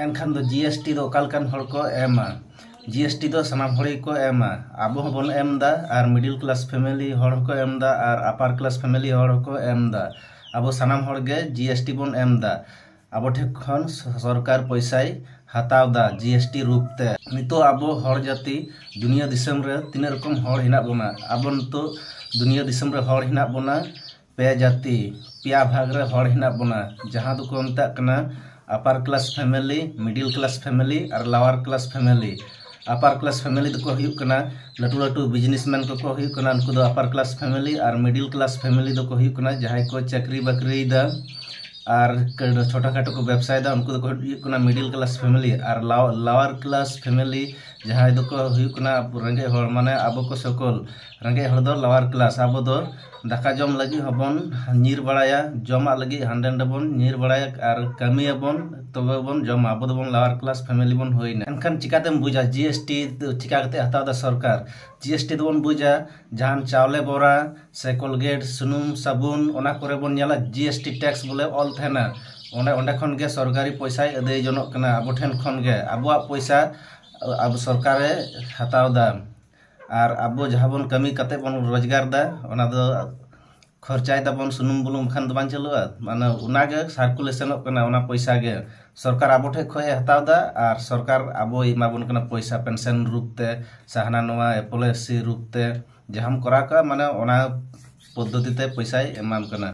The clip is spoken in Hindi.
एनखान दो जीएसटी दो ओकालकान हड़ को एमा जीएसटी दो सनाम हड़ को एमा आबो हबन एमदा और मिडिल क्लास फैमिली हड़ को एमदा और अपार क्लास फैमिली हड़ को एमदा आबो सनाम हड़ गे जीएसटी बन एमदा आबो ठेक खन सरकार पैसाय हतावदा जीएसटी रूपते नितो आबो हड़ जाति दुनिया दिसम रे तीन रकम हड़ हिना बोना आबो नितो दुनिया दिसम रे हड़ हिना बोना पे जाति पिया भाग रे हड़ हिना बोना जहां दो को मेता कना अपार class family middle class family और लोअर क्लास फैमिली अपार क्लास फैमिली दो को हुयुक कना लटू लटू बिजनेसमैन को हुयुक कना उनको दो अपार क्लास फैमिली और मिडिल क्लास फैमिली दो को हुयुक कना जहां को चाकरी बाकरी दा और छोटा खाटो को व्यवसाय दा उनको दो को हुयुक कना मिडिल क्लास फैमिली और लोअर क्लास फैमिली जहां दो को हुयुक कना रंगे हड़ माने आबो को सकल रंगे हड़ दो लोअर क्लास आबो दो दाका जम लगी हबन नीर बड़ाया जमा लगी हांडे बन नीर बड़ाया और कमी बन तबे बन जमा आबो बन लोअर क्लास फैमिली बन होइना एनखान चिकातेम बुझा जीएसटी चिका कते हतावदा सरकार जीएसटी दो बन बुझा जहान चावले बोरा से कोलगेट सुनुम साबुन ओना करे बन नेला जीएसटी टैक्स बोले ऑल थेना ओंडे खन गे सरकारी पैसा अदय जनक कना आबो ठेन खन गे आबोआ पैसा अब सरकारे हतावदा और आबो जहां बन कमी कते बन रोजगार दा ओना दो खर्चाय दाबन सुनुम बुलुम खान दो बान चलुआ माने ओना गे सर्कुलेशन कना ओना पैसा गे सरकार आबो ठे खय हतावदा और सरकार आबो इमाबन कना पैसा पेंशन रूपते साहना नोआ एपॉलिसी रूपते जहां करा का माने ओना पद्धतिते पैसा एमाम कना।